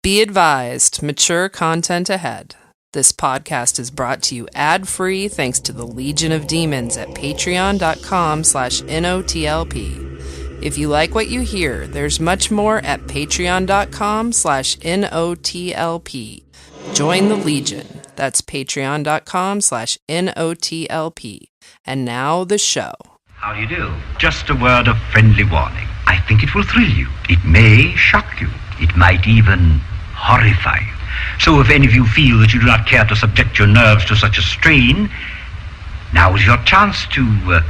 Be advised, mature content ahead. This podcast is brought to you ad-free thanks to the Legion of Demons at patreon.com/NOTLP. If you like what you hear, there's much more at patreon.com/NOTLP. Join the Legion. That's patreon.com/NOTLP. And now the show. How do you do? Just a word of friendly warning. I think it will thrill you. It may shock you. It might even horrify you. So if any of you feel that you do not care to subject your nerves to such a strain, now is your chance to, well,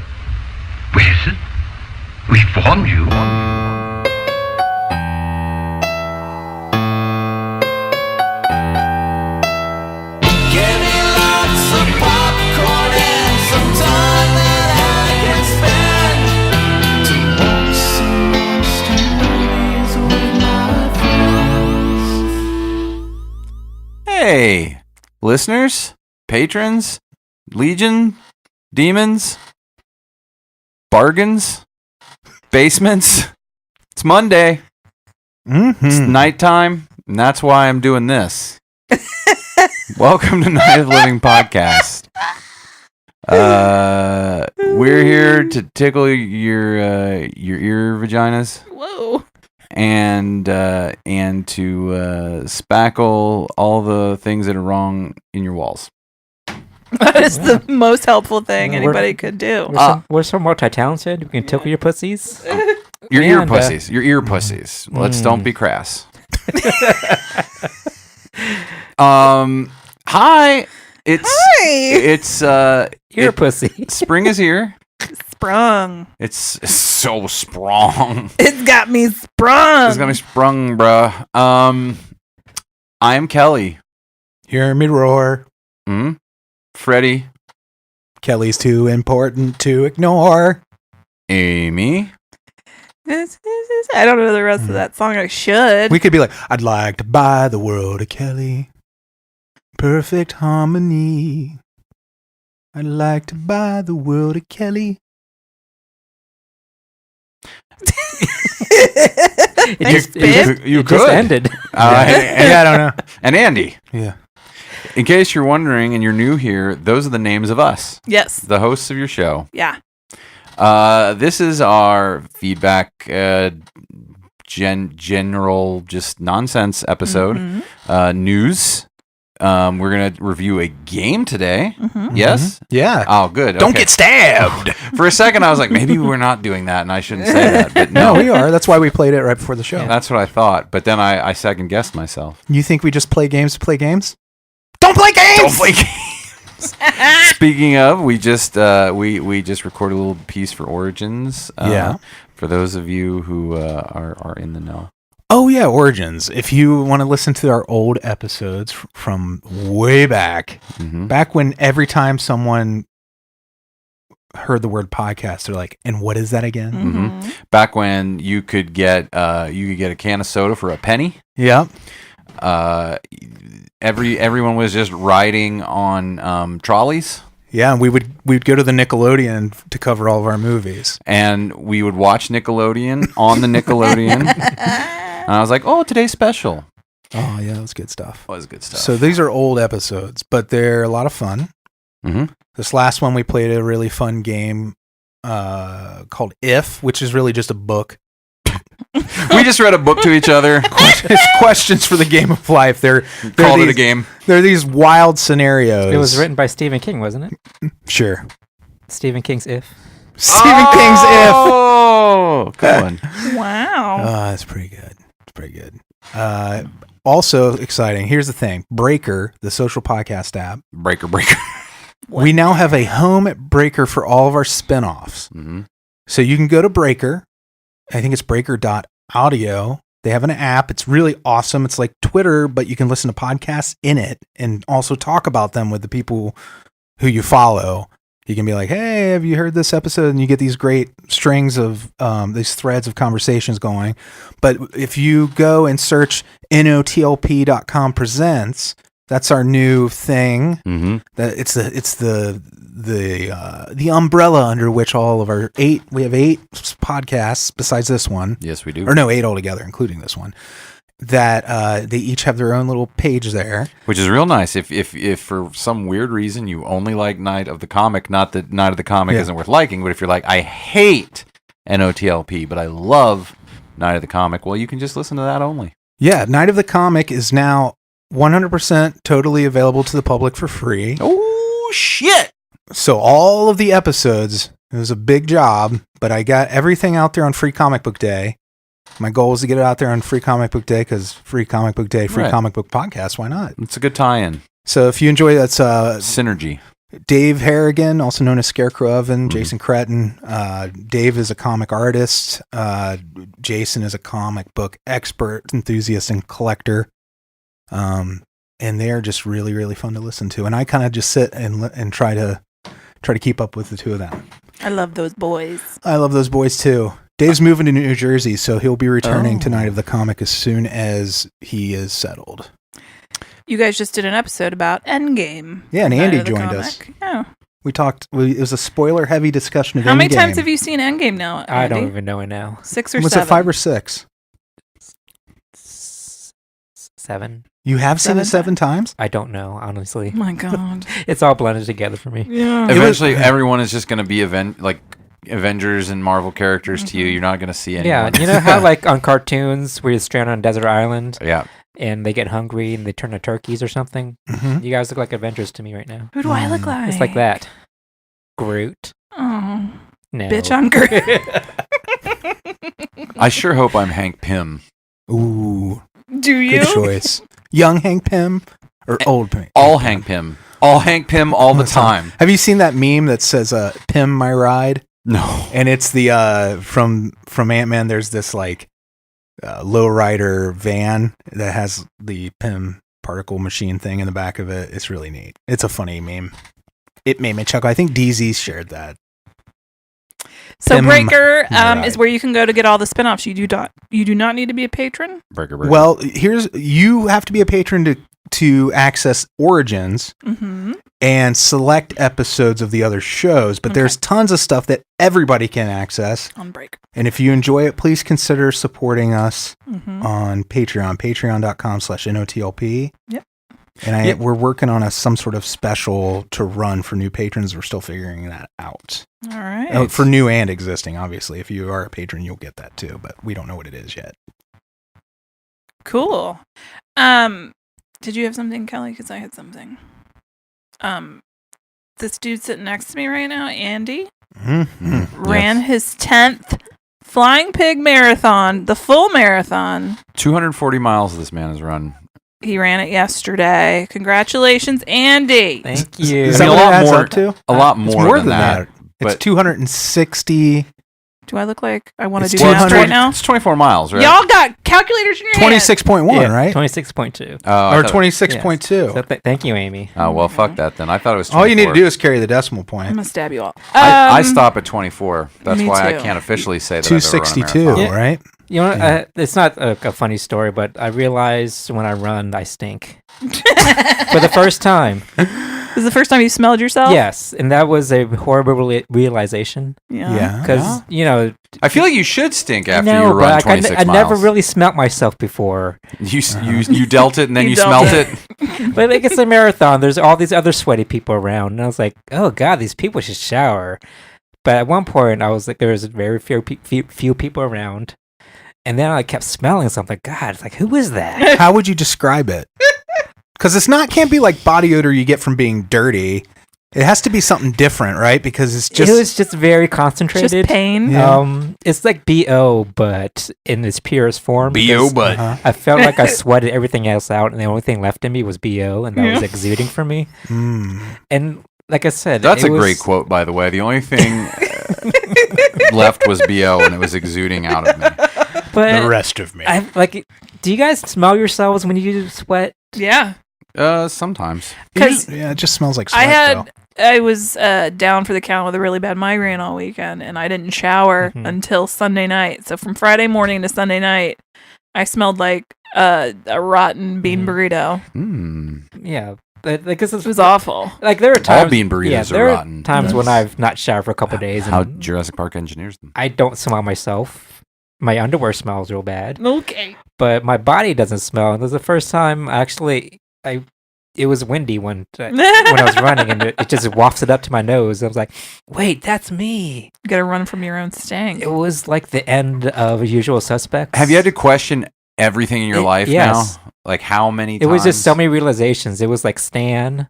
we've warned you. Give me lots of popcorn and some time that I can spend to watch some stories with my friends. Hey, listeners, patrons, Legion, demons, bargains, basements. It's Monday. It's nighttime, and that's why I'm doing this. Welcome to Night of the Living Podcast. We're here to tickle your ear vaginas. Whoa. And to spackle all the things that are wrong in your walls. That is the most helpful thing anybody could do. We're so multi-talented. We can tickle your pussies. Your ear pussies. Your ear pussies. Let's don't be crass. Hi. It's Ear pussy. Spring is here. Sprung. It's so sprung. It's got me sprung. It's got me sprung, bruh. I am Kelley. Hear me roar. Freddy. Kelly's too important to ignore. Amy. I don't know the rest of that song. I should. We could be like, I'd like to buy the world of Kelley. Perfect harmony. I'd like to buy the world of Kelley. It just ended. I don't know. And Andy. Yeah. In case you're wondering and you're new here, those are the names of us. Yes. The hosts of your show. Yeah. This is our feedback, general, just nonsense episode. News. We're going to review a game today. Yes? Yeah. Oh, good. Don't Okay. get stabbed. For a second, I was like, maybe we're not doing that, and I shouldn't say that. But No, we are. That's why we played it right before the show. That's what I thought. But then I second-guessed myself. You think we just play games to play games? Don't play games! Don't play games! Speaking of, we just recorded a little piece for Origins. Yeah. For those of you who are in the know. Oh, yeah, Origins. If you want to listen to our old episodes from way back, back when every time someone heard the word podcast, they're like, and what is that again? Back when you could get a can of soda for a penny. Yep. Everyone was just riding on trolleys. Yeah, and we'd go to the Nickelodeon to cover all of our movies. And we would watch Nickelodeon on the Nickelodeon. And I was like, oh, today's special. Oh, yeah, that was good stuff. That was good stuff. So these are old episodes, but they're a lot of fun. This last one, we played a really fun game called If, which is really just a book. We just read a book to each other. It's questions for the game of life. They're Called these, it a game. They're these wild scenarios. It was written by Stephen King, wasn't it? Sure. Stephen King's If. Stephen King's If. Oh, good one. Wow. That's pretty good. It's pretty good. Also exciting. Here's the thing. Breaker, the social podcast app. Breaker. We now have a home at Breaker for all of our spinoffs. So you can go to Breaker. I think it's breaker.audio. They have an app. It's really awesome. It's like Twitter, but you can listen to podcasts in it and also talk about them with the people who you follow. You can be like, hey, have you heard this episode? And you get these great strings of these threads of conversations going. But if you go and search notlp.com presents, that's our new thing. That it's the umbrella under which all of our we have 8 podcasts besides this one. Yes, we do. Or no, 8 altogether, including this one. that they each have their own little page there. Which is real nice. If for some weird reason you only like Night of the Comic, not that Night of the Comic isn't worth liking, but if you're like, I hate NOTLP, but I love Night of the Comic, well, you can just listen to that only. Yeah, Night of the Comic is now 100% totally available to the public for free. Oh, shit! So all of the episodes, it was a big job, but I got everything out there on Free Comic Book Day. My goal was to get it out there on Free Comic Book Day because Free Comic Book Day, Free Comic Book Podcast, why not? It's a good tie-in. So if you enjoy that's Synergy. Dave Harrigan, also known as Scarecrow Oven, Jason Cretton. Dave is a comic artist. Jason is a comic book expert, enthusiast, and collector. And they are just really, really fun to listen to. And I kind of just sit and try to keep up with the two of them. I love those boys. I love those boys too. Dave's moving to New Jersey, so he'll be returning to Night of the Comic as soon as he is settled. You guys just did an episode about Endgame. Yeah, and Andy joined us. Yeah. We talked. It was a spoiler-heavy discussion of Endgame. How many times have you seen Endgame now, Andy? I don't even know it now. 6 or Was 7? it 5 or 6? 7. You have seen it 7 times? I don't know, honestly. Oh my god. It's all blended together for me. Yeah. Eventually, everyone is just going to be Avengers and Marvel characters to you. You're not going to see anyone. Yeah, you know how like on cartoons where you're stranded on a desert island? Yeah. And they get hungry and they turn to turkeys or something? Mm-hmm. You guys look like Avengers to me right now. Who do I look like? It's like that. Groot. Oh. No. Bitch on Groot. I sure hope I'm Hank Pym. Ooh. Do you? Good choice. Young Hank Pym or old Hank? All Hank Pym. All Hank Pym all the time. Have you seen that meme that says Pym my ride? No. And it's the from Ant-Man, there's this like lowrider van that has the Pym particle machine thing in the back of it. It's really neat. It's a funny meme. It made me chuckle. I think DZ shared that. So Pym Breaker ride. is where you can go to get all the spinoffs. You do not need to be a patron. Breaker. Well, you have to be a patron to access Origins and select episodes of the other shows, but there's tons of stuff that everybody can access on Breaker. And if you enjoy it, please consider supporting us on Patreon, patreon.com/NOTLP. Yep. And we're working on some sort of special to run for new patrons. We're still figuring that out. All right. For new and existing, obviously. If you are a patron, you'll get that too, but we don't know what it is yet. Cool. Did you have something, Kelley? Because I had something. This dude sitting next to me right now, Andy, ran his 10th Flying Pig Marathon, the full marathon. 240 miles this man has run. He ran it yesterday. Congratulations, Andy. Thank you. Is that what it adds up to? A lot It's more than that. It's 260. Do I look like I want to It's do math 200 right now? It's 24 miles, right? Y'all got calculators in your hand. 26.1, right? 26.2. Oh, Or 26.2. So thank you, Amy. Oh, well, fuck that then. I thought it was 24. All you need to do is carry the decimal I'm point. going to stab you all. I stop at 24. That's me why too. I can't officially say that I've ever run a 262, marathon. right? You know, it's not a funny story, but I realized when I run, I stink. For the first time. This is the first time you smelled yourself? Yes, and that was a horrible realization. Yeah. Because, you know... I feel like you should stink after no, you run but 26 I miles. never really smelt myself before. You dealt it and then you dealt smelt it. But like it's a marathon. There's all these other sweaty people around. And I was like, oh, God, these people should shower. But at one point, I was like, there was very few people around. And then I kept smelling something. God, it's like, who is that? How would you describe it? Because can't be like body odor you get from being dirty. It has to be something different, right? Because it was just very concentrated. Just pain. Yeah. It's like BO, but in its purest form. BO, but I felt like I sweated everything else out, and the only thing left in me was BO, and that was exuding from me. And like I said, that's a great quote, by the way. The only thing left was BO, and it was exuding out of me. But the rest of me. Do you guys smell yourselves when you sweat? Yeah. Sometimes. Because it just smells like sweat. I was down for the count with a really bad migraine all weekend, and I didn't shower until Sunday night. So from Friday morning to Sunday night, I smelled like a rotten bean burrito. Yeah. Like this it was awful. Like there are times all bean burritos are rotten. There are times when I've not showered for a couple of days. How and Jurassic Park engineers them. I don't smell myself. My underwear smells real bad. Okay. but my body doesn't smell. And it was the first time it was windy when I was running, and it just wafted up to my nose. I was like, "Wait, that's me." You gotta run from your own stank. It was like the end of Usual Suspects. Have you had to question everything in your life yes. now? Like how many It times? was just so many realizations. It was like Stan,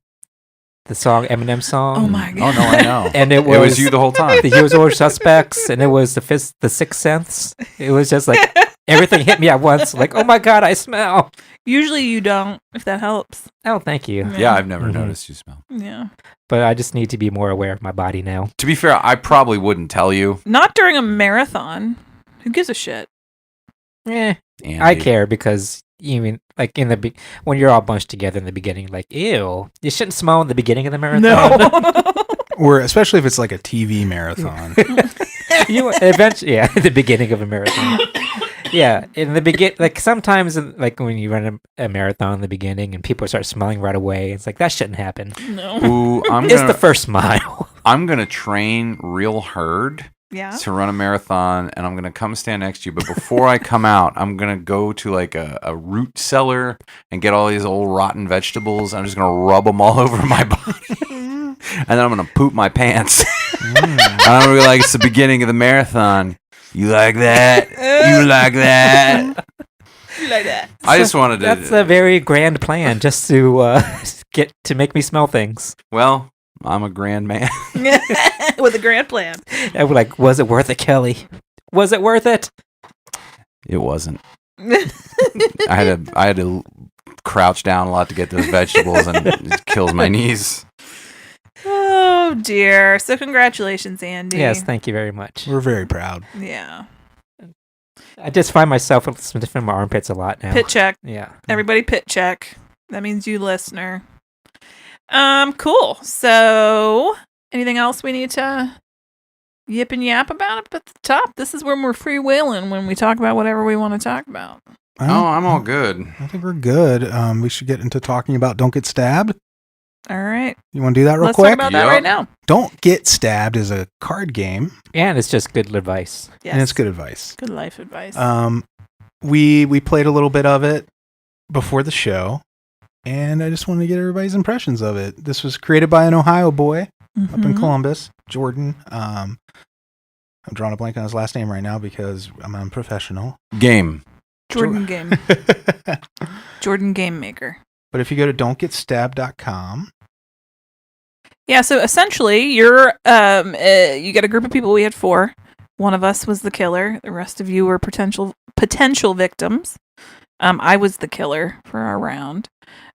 the song, Eminem song. Oh my god! Oh no, I know. And it It was was you the whole time. the Usual Suspects, and it was the Sixth Sense. It was just like everything hit me at once. Like, oh my god, I smell. Usually you don't, if that helps. Oh, thank you. Yeah, I've never Mhm. noticed you smell. Yeah. But I just need to be more aware of my body now. To be fair, I probably wouldn't tell you. Not during a marathon. Who gives a shit? Eh, Andy. I care because even like when you're all bunched together in the beginning, like, ew, you shouldn't smell in the beginning of the marathon. Or especially if it's like a TV marathon. You eventually, yeah, the beginning of a marathon. Yeah, in the like sometimes, like when you run a marathon in the beginning and people start smelling right away, it's like that shouldn't happen. No. Ooh, It's the first mile. I'm gonna train real hard Yeah. to run a marathon, and I'm gonna come stand next to you. But before I come out, I'm gonna go to like a root cellar and get all these old rotten vegetables. I'm just gonna rub them all over my body, and then I'm gonna poop my pants. And I'm gonna be like, it's the beginning of the marathon. You like that? You like that? You like that? I just wanted to. That's a very grand plan, just to get to make me smell things. Well, I'm a grand man. With a grand plan. I was like, was it worth it, Kelley? Was it worth it? It wasn't. I had to crouch down a lot to get those vegetables, and it kills my knees. Oh dear. So congratulations, Andy. Yes, thank you very much. We're very proud. Yeah. I just find myself with some different in my armpits a lot now. Pit check. Yeah. Everybody pit check. That means you listener. Cool. So anything else we need to yip and yap about up at the top? This is when we're freewheeling when we talk about whatever we want to talk about. Oh, I'm all good. I think we're good. We should get into talking about Don't Get Stabbed. All right. You want to do that real Let's quick? talk about that Yep. right now. Don't Get Stabbed is a card game, And it's just good advice. Yes. and it's good advice. Good life advice. We played a little bit of it before the show, and I just wanted to get everybody's impressions of it. This was created by an Ohio boy up in Mhm. Columbus, Jordan. I'm drawing a blank on his last name right now because I'm unprofessional. Game. Jordan Game. Jordan Game Maker. But if you go to don'tgetstab.com, Yeah, so essentially you're you got a group of people. We had 4. One of us was the killer. The rest of you were potential victims. I was the killer for our round.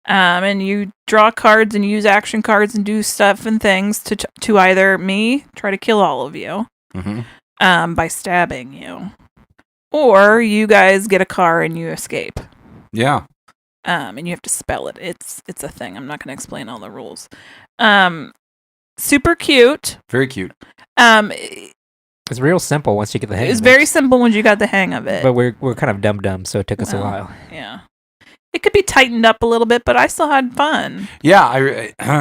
And you draw cards and use action cards and do stuff and things to either me try to kill all of you Mm-hmm. by stabbing you, or you guys get a car and you escape. Yeah. And you have to spell it. It's a thing. I'm not going to explain all the rules. Super cute. Very cute. It's real simple once you get the hang It was of very simple once you got the hang of it. But we're kind of dumb, so it took us a Well, while. Yeah. It could be tightened up a little bit, but I still had fun. Yeah,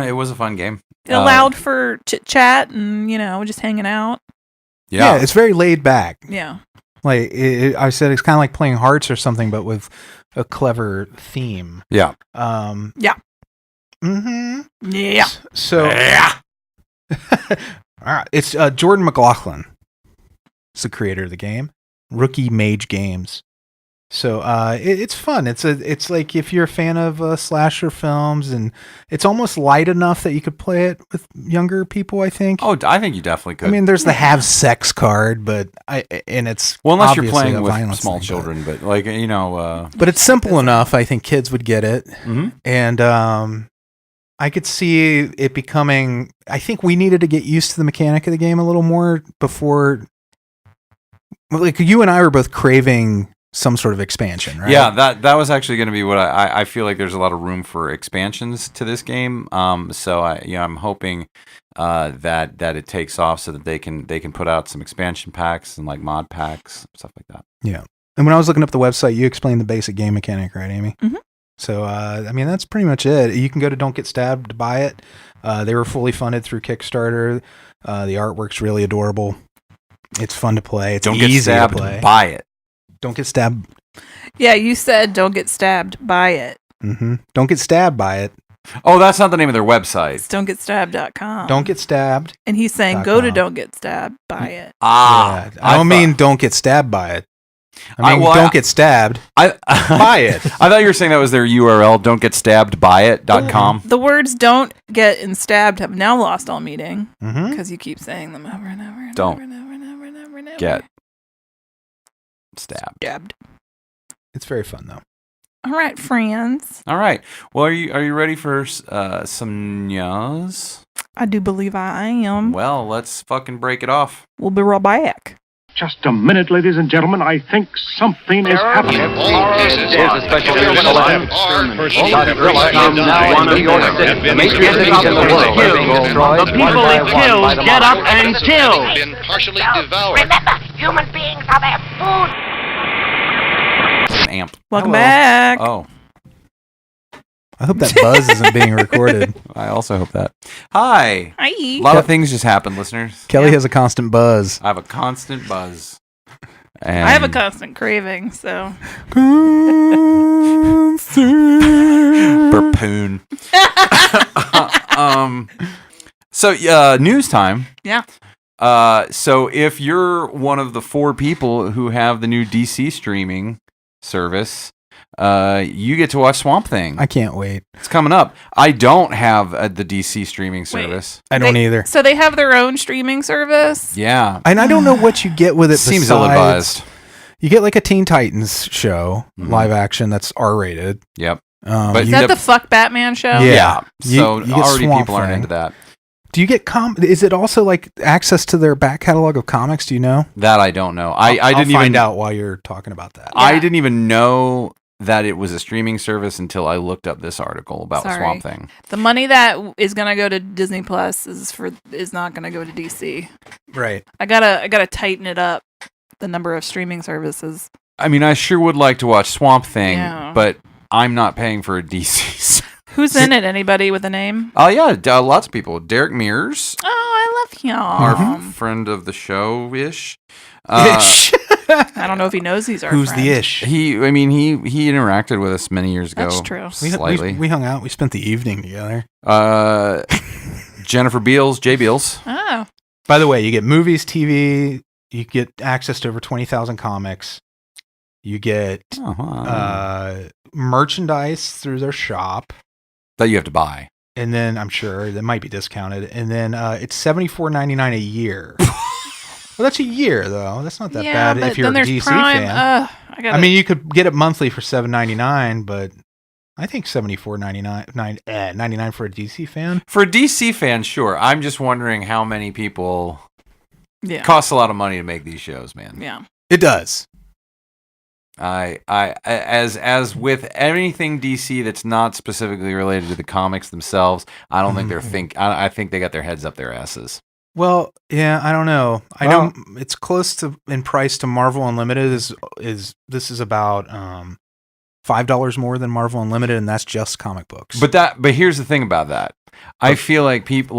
it was a fun game. It allowed for chit chat and, just hanging out. yeah, it's very laid back. Yeah. Like I said, it's kind of like playing Hearts or something, but with a clever theme. Yeah. Yeah. Mm-hmm. Yeah. So, all right, it's Jordan McLaughlin. It's the creator of the game. Rookie Mage Games. So it's fun. It's like if you're a fan of slasher films, and it's almost light enough that you could play it with younger people, I think. Oh, I think you definitely could. I mean, there's the have sex card, but it's well, unless you're obviously playing a with violence small thing, children, but like but it's simple enough. I think kids would get it, Mhm. and I could see it becoming. I think we needed to get used to the mechanic of the game a little more before. Like you and I were both craving some sort of expansion, right? Yeah, that was actually going to be what I feel like. There's a lot of room for expansions to this game. So I'm hoping that it takes off so that they can put out some expansion packs and like mod packs, stuff like that. Yeah. And when I was looking up the website, you explained the basic game mechanic, right, Amy? Mhm. So I mean, that's pretty much it. You can go to Don't Get Stabbed to buy it. They were fully funded through Kickstarter. The artwork's really adorable. It's fun to play. It's Don't easy get stabbed. to play. Buy it. Don't Get Stabbed. Yeah, you said don't get stabbed by it. Mm-hmm. Don't get stabbed by it. Oh, that's not the name of their website. It's don'tgetstab.com. Don't get stabbed. And he's saying go to don't get stabbed by it. Ah, Yeah, I don't mean don't get stabbed by it. I mean, well, don't get stabbed by it. I thought you were saying that was their URL, don'tgetstabbyit.com. The words don't get and stabbed have now lost all meaning Mm-hmm. because you keep saying them over and over and Don't over and over and over and over and over. Get stabbed. Stabbed. It's very fun though. All right, friends. All right. Well, are you ready for some news? I do believe I am. Well, let's fucking break it off. We'll be right back. Just a minute, ladies and gentlemen. I think something is happening. The people it kills get up and kill. Remember, human beings are their food. Amp. Welcome Hello. back. Oh, I hope that buzz isn't being recorded. I also hope that. Hi. Hi. A lot of things just happened, listeners. Kelly has a constant buzz. I have a constant buzz. And I have a constant craving, so. Burpoon. So news time. Yeah. So if you're one of the 4 people who have the new DC streaming service, you get to watch Swamp Thing. I can't wait. It's coming up. I don't have the DC streaming service. I don't either. So they have their own streaming service? Yeah. And I don't know what you get with it. Seems besides- ill-advised. You get like a Teen Titans show, Mhm. live action that's R-rated. Yep. But But Is you that get- the Fuck Batman show? Yeah. So You get already Swamp people aren't Thing. into that. do you get Is it also like access to their back catalog of comics? Do you know? That I don't know. I I'll didn't find even out while you're talking about that. I Yeah. didn't even know that it was a streaming service until I looked up this article about Sorry. Swamp Thing. The money that is gonna go to Disney Plus is not gonna go to DC. Right. I gotta tighten it up. The number of streaming services. I mean, I sure would like to watch Swamp Thing, Yeah. but I'm not paying for a DC. Who's in it? Anybody with a name? Oh yeah, lots of people. Derek Mears, Oh, I love him. our friend of the show ish. Ish. I don't know if he knows he's our Who's friend. the ish? He interacted with us many years ago. That's true. Slightly. We hung out. We spent the evening together. Jennifer Beals, J Beals. Oh, By the way, you get movies, TV. You get access to over 20,000 comics. You get merchandise through their shop. That you have to buy. And then I'm sure that might be discounted. And then it's $74.99 a year. Well, that's a year though. That's not that yeah, bad but if you're a then there's DC Prime. fan. I mean, you could get it monthly for $7.99, but I think $74.99 for a DC fan. For a DC fan, sure. I'm just wondering how many people. yeah, Costs a lot of money to make these shows, man. yeah. It does. As with anything DC that's not specifically related to the comics themselves, I don't think I think they got their heads up their asses. Well, yeah, I don't know. I know it's close to in price to Marvel Unlimited. This is about $5 more than Marvel Unlimited, and that's just comic books. But here's the thing about that. I feel like people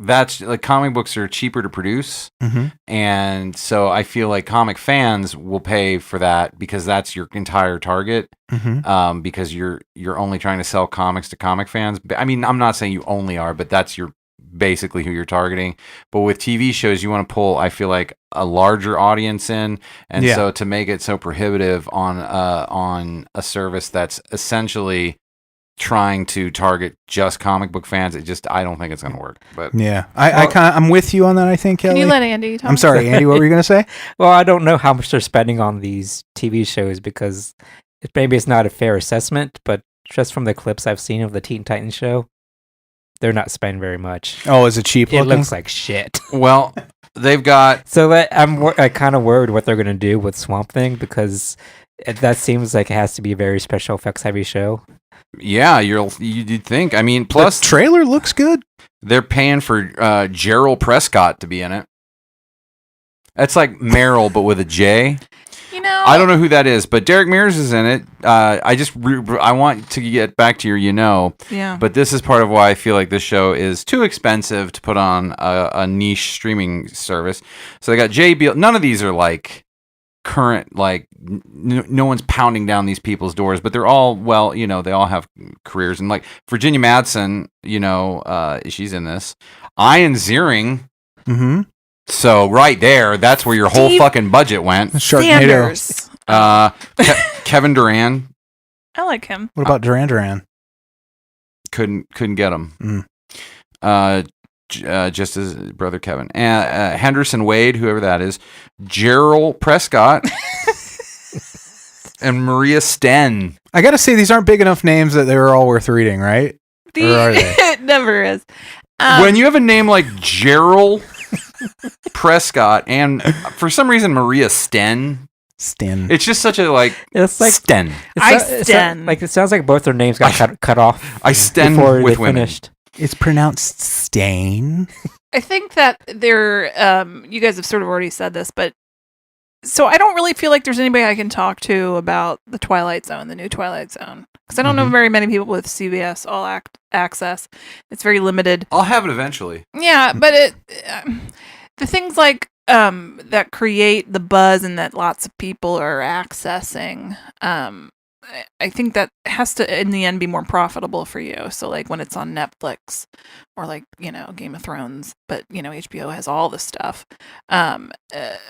that's like comic books are cheaper to produce, and so I feel like comic fans will pay for that because that's your entire target. Because you're only trying to sell comics to comic fans. I mean, I'm not saying you only are, but that's basically who you're targeting. But with TV shows, you want to pull, I feel like, a larger audience in, and so to make it so prohibitive on a service that's essentially trying to target just comic book fans, I don't think it's going to work. But yeah, I'm with you on that. I think, Kelly. Can you let Andy talk? I'm sorry, Andy. What were you going to say? Well, I don't know how much they're spending on these TV shows because maybe it's not a fair assessment, but just from the clips I've seen of the Teen Titans show, they're not spending very much. Oh, is it cheap It looking? looks like shit. well, they've got So I'm kind of worried what they're going to do with Swamp Thing because that seems like it has to be a very special effects heavy show. yeah, you'd think. I mean, plus the trailer looks good. they're paying for Gerald Prescott to be in it. That's like Meryl, but with a J. You know, I don't know who that is, but Derek Mears is in it. I want to get back to your, Yeah. but this is part of why I feel like this show is too expensive to put on a niche streaming service. So they got J. Beal. None of these are like current, like, no one's pounding down these people's doors, but they're all, well, you know, they all have careers. And like Virginia Madsen, you know, she's in this. Ian Ziering. Mm-hmm. So right there, that's where your whole fucking budget went. Sharknado. Sanders. Kevin Durant. I like him. What about Duran Duran? Couldn't get him. Just as brother Kevin. Henderson Wade, whoever that is. Gerald Prescott. And Maria Sten. I got to say, these aren't big enough names that they were all worth reading, right? Or are they? It never is. When you have a name like Gerald Prescott and for some reason Maria Sten, it's just such a like. It's like Sten. Like it sounds like both their names got cut off. I Sten before with they women. finished. It's pronounced Stain. I think that they're, you guys have sort of already said this, but so I don't really feel like there's anybody I can talk to about the Twilight Zone, the new Twilight Zone. Because I don't know very many people with CBS All Access. It's very limited. I'll have it eventually. Yeah, but the things like that create the buzz and that lots of people are accessing, I think that has to, in the end, be more profitable for you. So, like, when it's on Netflix or, like, you know, Game of Thrones, but, you know, HBO has all the stuff.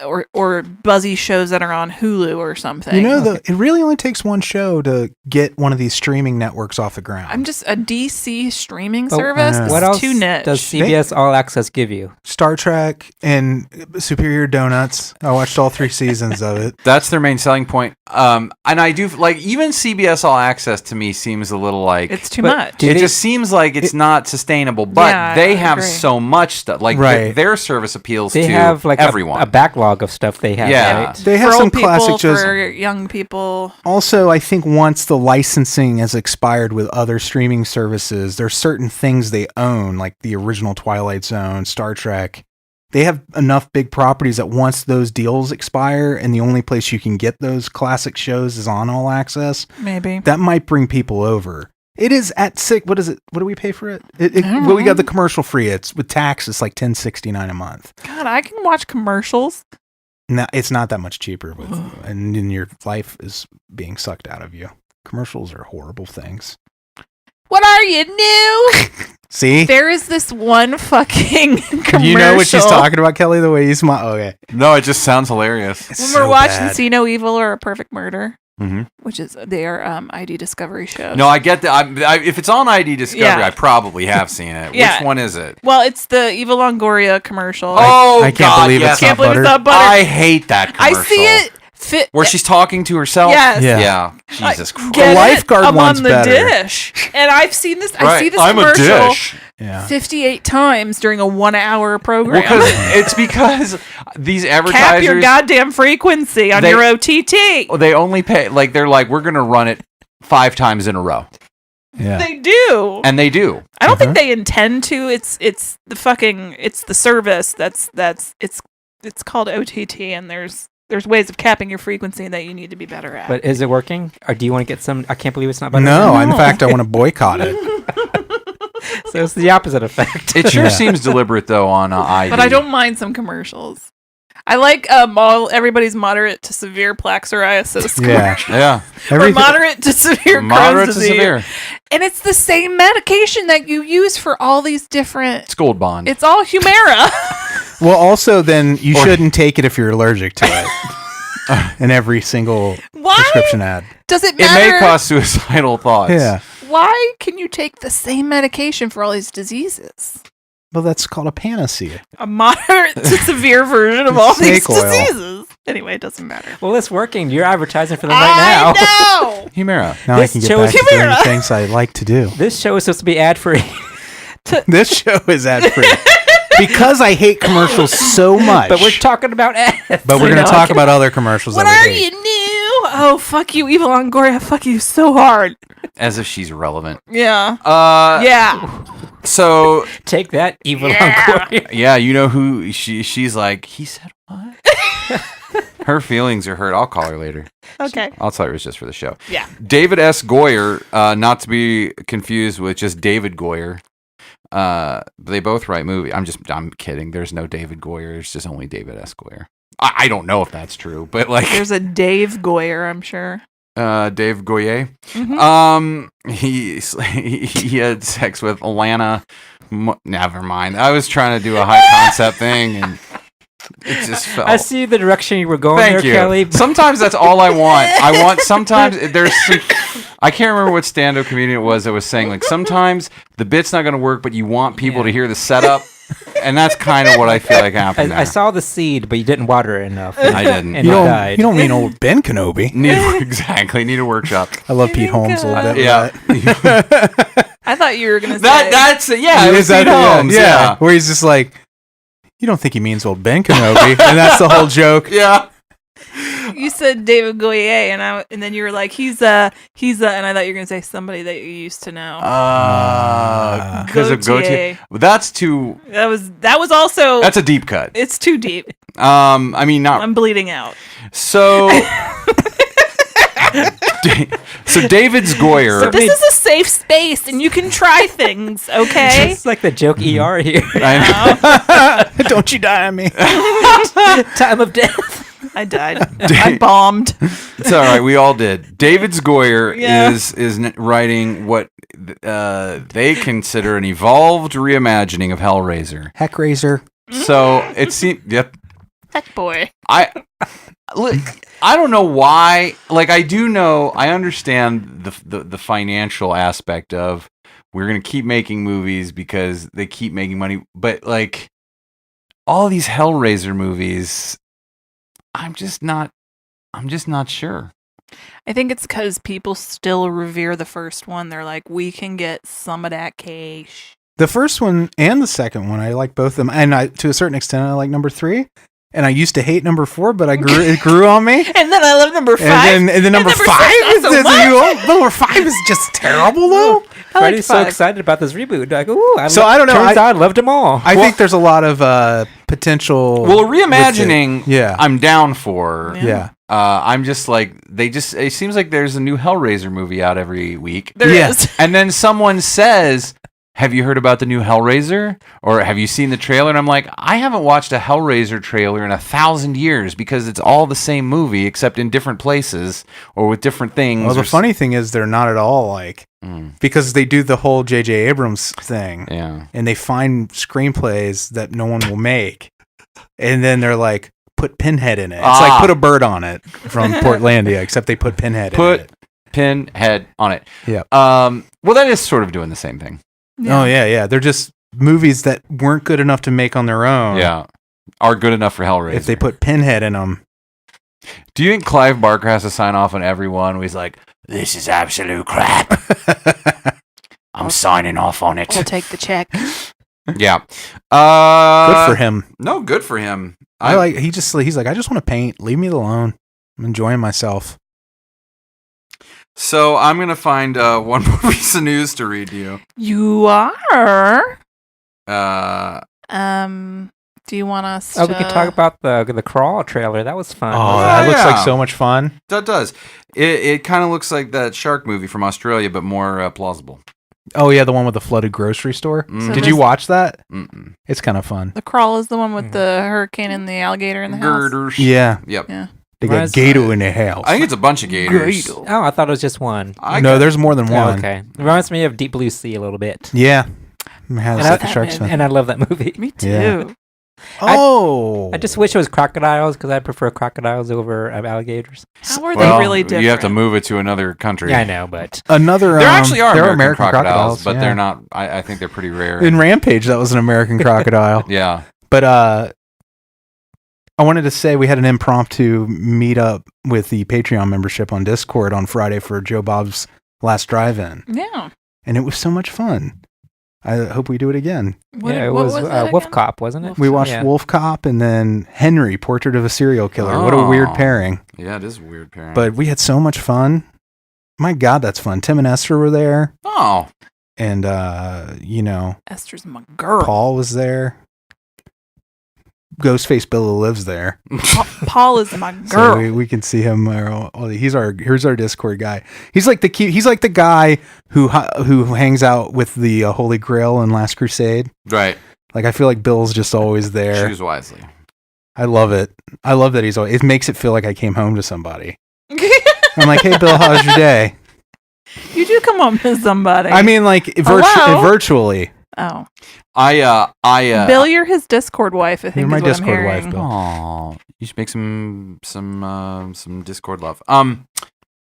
Or buzzy shows that are on Hulu or something. You know, it really only takes one show to get one of these streaming networks off the ground. I'm just a DC streaming service. yeah. This What is else too niche. does CBS All Access give you? Star Trek and Superior Donuts. I watched all 3 seasons of it. That's their main selling point. And I do like even CBS All Access to me seems a little like It's too much. It just seems like it's not sustainable. But Yeah, they I have agree. so much stuff. Like Right. their service appeals They to have like everyone. a backlog of stuff they have. Yeah. Right? They have for some old people, classic shows. for young people. Also, I think once the licensing has expired with other streaming services, there's certain things they own, like the original Twilight Zone, Star Trek. They have enough big properties that once those deals expire and the only place you can get those classic shows is on All Access, Maybe. that might bring people over. It is at sick. What is it? What do we pay for it? don't Well, we know. got the commercial free. It's with tax. It's like $10.69 a month. God, I can watch commercials. No, it's not that much cheaper, and then your life is being sucked out of you. Commercials are horrible things. What are you, new? See, There is this one fucking commercial. you know what she's talking about, Kelly. The way you smile. Okay, No, it just sounds hilarious. It's When so we're watching bad. See No Evil or A Perfect Murder, Mm-hmm. which is their ID Discovery show. No, I get that. If it's on ID Discovery, Yeah. I probably have seen it. Yeah. Which one is it? Well, it's the Eva Longoria commercial. Oh, I can't God, believe yes. it's Can't not believe butter. it's not butter. I hate that I commercial. see it fit. Where she's talking to herself? Yes. Yeah. Jesus Christ. Get The lifeguard it? I'm one's on the better. dish. And I've seen this. I see this I'm a commercial dish. yeah. 58 times during a 1 hour program. Well, it's because these Cap your advertisers, goddamn frequency on They- your OTT. they only pay, like, they're like, we're going to run it 5 times in a row. Yeah. They do. And they do. I don't think they intend to. It's the service it's called OTT, and there's ways of capping your frequency that you need to be better at. But is it working? Or do you want to get some? I can't believe it's not butter. No, in No. fact, I want to boycott it. So it's the opposite effect. It sure Yeah. seems deliberate, though, on ID. But I don't mind some commercials. I like everybody's moderate to severe plaque psoriasis. Yeah. Yeah. Or Everything. moderate to severe Moderate Crohn's to disease. severe. And it's the same medication that you use for all these different. It's Gold Bond. It's all Humira. Well, also, then you shouldn't take it if you're allergic to it. In every single Why prescription ad. does it It matter? may cause suicidal thoughts. Yeah. Why can you take the same medication for all these diseases? Well, that's called a panacea. A moderate to severe version of all these Snake oil. diseases. Anyway, it doesn't matter. Well, it's working. You're advertising for them right now. I know. Humira. Now This I can get show back is to doing Humira. the things I like to do. This show is supposed to be ad free. This show is ad free. Because I hate commercials so much. But we're talking about ads. But we're going to talk about other commercials What that are we hate. you, new? Oh, fuck you, Eva Longoria. Fuck you so hard. As if she's relevant. Yeah. Uh, Yeah. So, Take that, evil Yeah. Longoria. yeah, you know who she's like, he said what? Her feelings are hurt. I'll call her later. Okay. I'll tell her it was just for the show. Yeah. David S. Goyer, not to be confused with just David Goyer. They both write movie. I'm kidding. There's no David Goyer. There's just only David S. Goyer. I don't know if that's true, but like There's a Dave Goyer, I'm sure. Dave Goyer. Mm-hmm. He had sex with Alana. Never mind. I was trying to do a high concept thing, and it just fell. I see the direction you were going Thank there, you. Kelley. Sometimes that's all I want. Sometimes there's. I can't remember what stand-up comedian it was that was saying like sometimes the bit's not going to work, but you want people to hear the setup, and that's kind of what I feel like happened. I saw the seed, but you didn't water it enough. I didn't. And You it don't, died. you don't mean old Ben Kenobi. Need a workshop. I love Pete Holmes a little bit. Yeah. with that. I thought you were going to say. That's it. Yeah, it was Is that- Pete Holmes. yeah. Where he's just like, you don't think he means old Ben Kenobi, and that's the whole joke. Yeah. You said David Goyer, and then you were like, he's and I thought you were going to say somebody that you used to know. Because of Gautier. That's too. That was also. That's a deep cut. It's too deep. I mean, not. I'm bleeding out. So. So David's Goyer. But this is a safe space, and you can try things, okay? It's like the joke ER here. Don't you die on me. Time of death. I died. I bombed. It's all right. We all did. David's Goyer Yeah. is writing what they consider an evolved reimagining of Hellraiser. Heckraiser. So it seems. Yep. Heck boy. Look, I don't know why. Like, I do know. I understand the financial aspect of we're gonna keep making movies because they keep making money. But like all these Hellraiser movies, I'm just not sure. I think it's because people still revere the first one. They're like, we can get some of that cash. The first one and the second one, I like both of them, and to a certain extent, I like number 3. And I used to hate number 4, but it grew on me. And then I love number 5. And then number 5 is number 5 is just terrible though. Freddy's so excited about this reboot. Like, ooh, I don't know. Turns out I loved them all. I think there's a lot of potential. Well, reimagining, yeah, I'm down for. Yeah. I'm just like it seems like there's a new Hellraiser movie out every week. There is. And then someone says, have you heard about the new Hellraiser? Or have you seen the trailer? And I'm like, I haven't watched a Hellraiser trailer in 1,000 years because it's all the same movie except in different places or with different things. Well, the funny thing is they're not at all like, because they do the whole J.J. Abrams thing. Yeah. And they find screenplays that no one will make. And then they're like, put Pinhead in it. It's like put a bird on it from Portlandia, except they put Pinhead in it. Put Pinhead on it. Yeah. Well, that is sort of doing the same thing. Yeah. Oh, yeah. They're just movies that weren't good enough to make on their own. Yeah. Are good enough for Hellraiser. If they put Pinhead in them. Do you think Clive Barker has to sign off on everyone where he's like, this is absolute crap. I'm signing off on it. We'll take the check. Yeah. Good for him. No, good for him. He's like, I just want to paint. Leave me alone. I'm enjoying myself. So I'm going to find one more piece of news to read to you. You are? Do you want us to... we can talk about the Crawl trailer. That was fun. Oh, that looks like so much fun. That does. It kind of looks like that shark movie from Australia, but more plausible. Oh, yeah, the one with the flooded grocery store. So Did you watch that? Mm-mm. It's kind of fun. The Crawl is the one with the hurricane and the alligator in the house? Girders. Yeah. Yep. Yeah. They got Gator in their house. I think it's a bunch of gators. Oh, I thought it was just one. No, there's more than one. Okay. It reminds me of Deep Blue Sea a little bit. Yeah. And I love that movie. Me too. Yeah. Oh. I just wish it was crocodiles because I prefer crocodiles over alligators. How are they really different? You have to move it to another country. Yeah, I know, but... There actually are there American crocodiles, but yeah. they're not... I think they're pretty rare. In Rampage, that was an American crocodile. Yeah. But I wanted to say we had an impromptu meet up with the Patreon membership on Discord on Friday for Joe Bob's last drive-in. Yeah. And it was so much fun. I hope we do it again. It was Wolf Cop, wasn't it? We watched Wolf Cop and then Henry, Portrait of a Serial Killer. What a weird pairing. Yeah, it is a weird pairing. But we had so much fun. My God, that's fun. Tim and Esther were there. Oh. And, Esther's my girl. Paul was there. Ghostface Billa lives there. Paul is my girl. So we can see him. Here's our Discord guy. He's like the guy who hangs out with the Holy Grail in Last Crusade. Right. Like I feel like Bill's just always there. Choose wisely. I love it. I love that it makes it feel like I came home to somebody. I'm like, hey, Bill, how's your day? You do come home to somebody. I mean, like, virtually. Oh. Bill, Bill, you're his Discord wife, I think. You're my is what Discord I'm wife, hearing. Bill. Aw, you should make some Discord love. I'm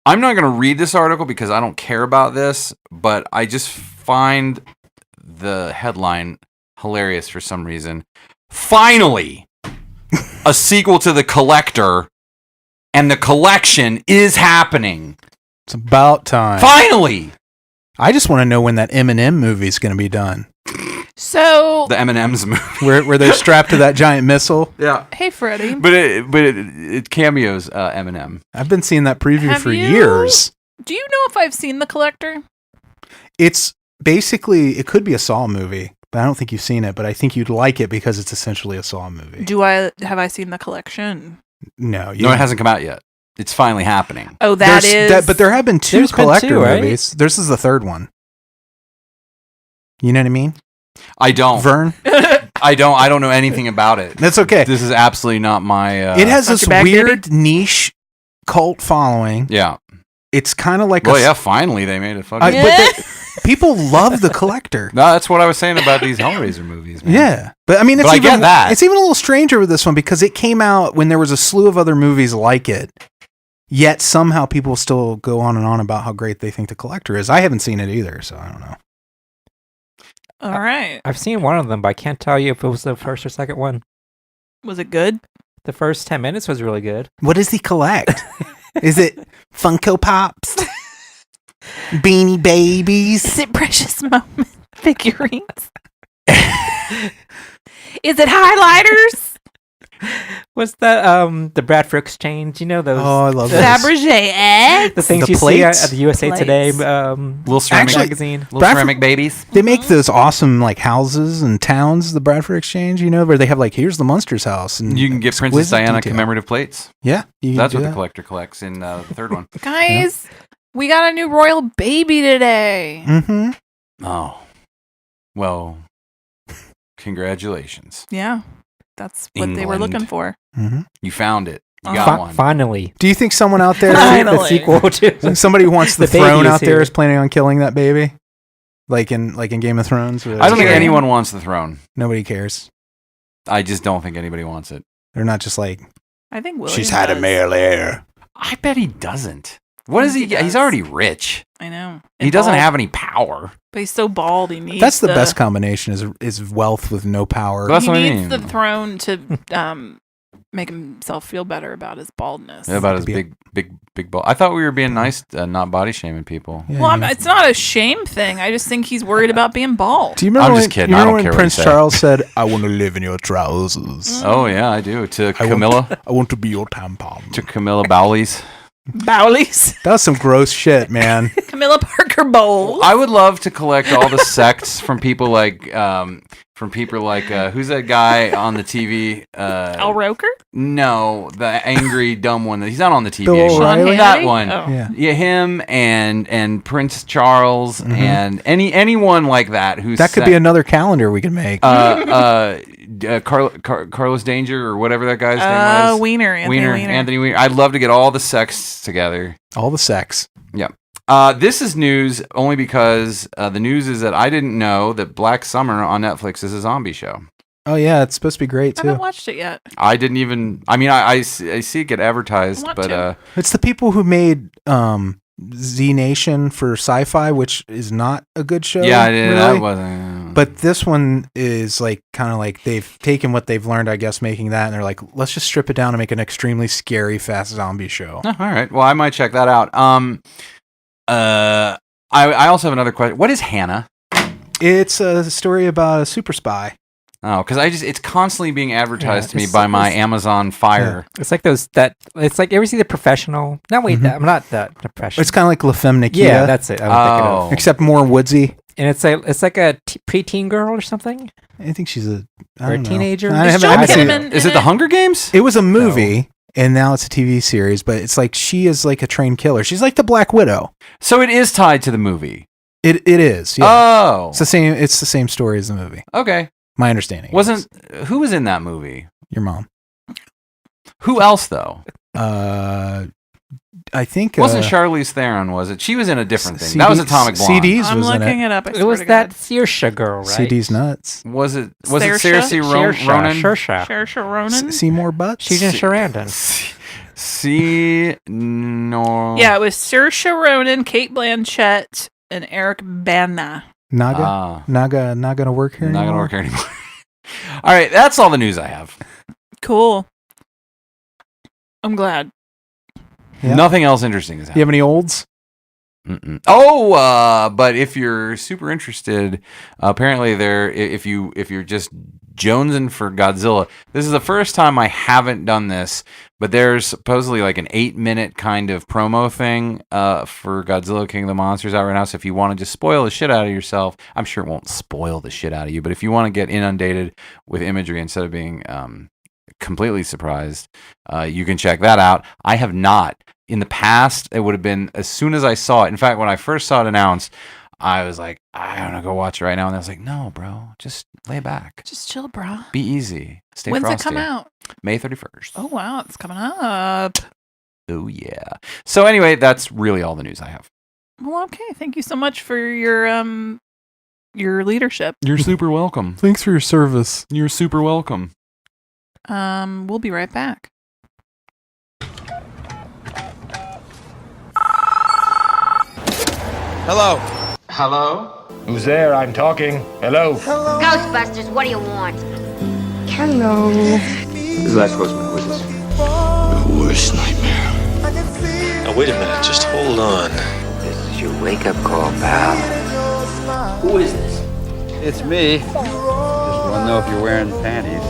not going to read this article because I don't care about this, but I just find the headline hilarious for some reason. Finally, a sequel to The Collector, and the collection is happening. It's about time. Finally! I just want to know when that Eminem movie is going to be done. So, The M&M's movie. Where they're strapped to that giant missile. Yeah. hey, Freddy. But it cameos Eminem. I've been seeing that preview Have for you? years. Do you know if I've seen The Collector? It's basically, it could be a Saw movie, but I don't think you've seen it, but I think you'd like it because it's essentially a Saw movie. Have I seen The Collection? No, No, it hasn't come out yet. It's finally happening. Oh, but there have been two There's been Collector two, right? movies. This is the third one. You know what I mean? I don't. Vern? I don't know anything about it. That's okay. This is absolutely not my... It has Not this your bag, weird niche cult following. Yeah. It's kind of like Well, yeah, finally they made it fucking... people love The Collector. No, that's what I was saying about these Hellraiser movies, man. Yeah. But I mean, it's But I even, get that. It's even a little stranger with this one because it came out when there was a slew of other movies like it. Yet somehow people still go on and on about how great they think The Collector is. I haven't seen it either, so I don't know. All right. I've seen one of them, but I can't tell you if it was the first or second one. Was it good? The first 10 minutes was really good. What does he collect? Is it Funko Pops? Beanie Babies? Is it Precious Moment figurines? Is it highlighters? What's that? The Bradford Exchange. You know those? Oh, I love those. Fabergé eggs? The things The you see plates? at the USA Plates. Today Little ceramic Actually, magazine. Little Bradford- ceramic babies. They make those awesome like houses and towns, the Bradford Exchange, you know, where they have like, here's the Munsters house. And You can get Princess exquisite Diana detail. commemorative plates. Yeah. You can That's do what the that. Collector collects in the third one. Guys, we got a new royal baby today. Mm-hmm. Oh. Well, congratulations. Yeah. That's what they were England. looking for. Mm-hmm. You found it. You got one. Finally. Do you think someone out there, The Finally. sequel to somebody who wants the The baby throne is out there here. is planning on killing that baby? Like in Game of Thrones? where I don't think it's- anyone wants the throne. Nobody cares. I just don't think anybody wants it. They're not just like, I think William she's had a does. male heir. I bet he doesn't. What is he? He He's does. already rich. I know. He And doesn't bald. have any power. But he's so bald. He needs. That's the best combination is wealth with no power. That's he what I needs mean. the throne to make himself feel better about his baldness. Yeah, about his Could be big ball. I thought we were being nice, not body shaming people. Yeah, Well, yeah. it's not a shame thing. I just think he's worried about being bald. Do you remember I'm when, just kidding. You I remember don't when care what Prince you say. Charles said, I want to live in your trousers. Oh yeah, I do. To I want- Camilla, I want to be your tampon. to Camilla Bowley's. Bowleys. That was some gross shit, man. Camilla Parker Bowles. I would love to collect all the sects from people like who's that guy on the TV? Al Roker? No, the angry dumb one. He's not on the TV. Bill anymore. O'Reilly? That one. Oh. Yeah. Yeah, him and Prince Charles Mhm. and anyone like that who's That could be another calendar we could make. Carlos Danger or whatever that guy's name was. Wiener. Anthony Weiner. I'd love to get all the sects together. All the sex. This is news only because the news is that I didn't know that Black Summer on Netflix is a zombie show. Oh, yeah. It's supposed to be great, I too. haven't watched it yet. I didn't even. I mean, I see it get advertised, I want but to. It's the people who made Z Nation for Sci-Fi, which is not a good show. yeah, that really. wasn't. But this one is like kind of like they've taken what they've learned, I guess, making that, and they're like, let's just strip it down and make an extremely scary, fast zombie show. Oh, all right. Well, I might check that out. I also have another question. What is Hannah? It's a story about a super spy. Oh, because it's constantly being advertised Yeah, to me it's- by my it's- Amazon Fire. It's like those it's like, ever see The Professional? No, wait, Mhm. I'm not that professional. It's kind of like La Femme Nikita, Yeah, that's it. I'm thinking of. Oh. except more woodsy. And it's like a preteen girl or something? I think she's a I Or a don't know. teenager? I Is haven't, Joel I haven't seen Kinnaman it. Is in it the Hunger Games? It was a movie, and now it's a TV series. But it's like she is like a trained killer. She's like the Black Widow. So it is tied to the movie. It is. Yeah. Oh, It's the same. It's the same story as the movie. okay. My understanding. Who was in that movie? your mom? Who else though? I think wasn't Charlize Theron, was it? She was in a different thing. CD, that was Atomic Blonde. CDs I'm was in looking it. it up. It was that Saoirse girl, right? CD's nuts. Was it Saoirse? Saoirse Ronan? Saoirse. Ronan. Seymour Butts. She's in Sarandon. No. Yeah, it was Saoirse Ronan, Kate Blanchett, and Eric Bana. Naga not gonna work here. Not anymore? gonna work here anymore. All right, that's all the news I have. Cool. I'm glad. Yeah. Nothing else interesting is happening. You have any olds? Mm-mm. Oh, but if you're super interested, apparently if you're just jonesing for Godzilla, this is the first time I haven't done this, but there's supposedly like an 8-minute kind of promo thing for Godzilla King of the Monsters out right now. So if you want to just spoil the shit out of yourself, I'm sure it won't spoil the shit out of you, but if you want to get inundated with imagery instead of being completely surprised, you can check that out. I have not. In the past, it would have been as soon as I saw it. In fact, when I first saw it announced, I was like, I want to go watch it right now. And I was like, no, bro, just lay back. Just chill, bro. Be easy. Stay When's frosty. it come out? May 31st. Oh, wow. It's coming up. Oh, yeah. So anyway, that's really all the news I have. Well, okay. Thank you so much for your leadership. You're super welcome. Thanks for your service. You're super welcome. We'll be right back. Hello. Hello? Who's there? I'm talking. Hello? Ghostbusters, what do you want? Hello. This is last postman with us. The worst nightmare. Now wait a minute, just hold on. This is your wake-up call, pal. Who is this? It's me. Just want to know if you're wearing panties.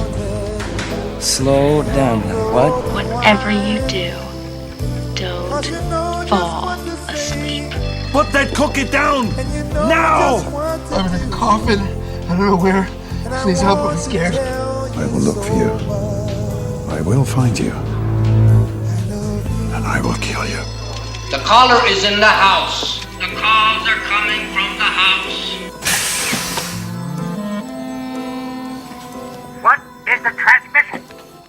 Slow down now. What? Whatever you do, don't fall asleep. Put that cookie down! Now! I'm in a coffin. I don't know where. Please help, I'm scared. I will look for you. I will find you. And I will kill you. The caller is in the house. The calls are coming from the house. What is the transmission?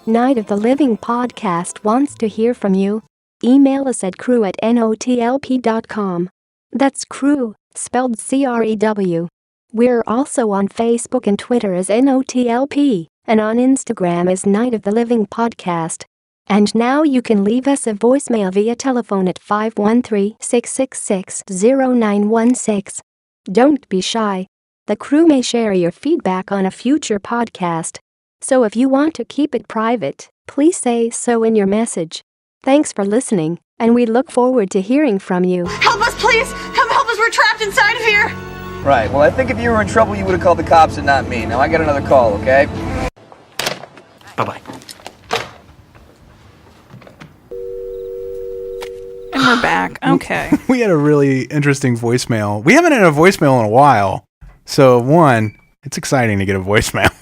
Night of the Living Podcast wants to hear from you. Email us at crew@notlp.com. That's crew, spelled CREW. We're also on Facebook and Twitter as NOTLP, and on Instagram as Night of the Living Podcast. And now you can leave us a voicemail via telephone at 513-666-0916. Don't be shy. The crew may share your feedback on a future podcast. So if you want to keep it private, please say so in your message. Thanks for listening, and we look forward to hearing from you. Help us, please! Come help us, we're trapped inside of here! Right, well, I think if you were in trouble, you would have called the cops and not me. Now I got another call, okay? Bye-bye. And we're back. Okay. We had a really interesting voicemail. We haven't had a voicemail in a while. So, one, it's exciting to get a voicemail.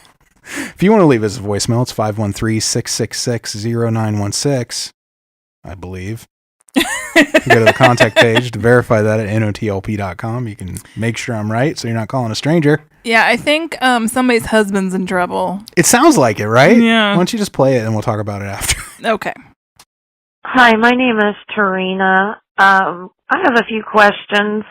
If you want to leave us a voicemail, it's 513-666-0916, I believe. You go to the contact page to verify that at notlp.com. You can make sure I'm right so you're not calling a stranger. Yeah, I think somebody's husband's in trouble. It sounds like it, right? Yeah. Why don't you just play it and we'll talk about it after. Okay. Hi, my name is Tarina. I have a few questions.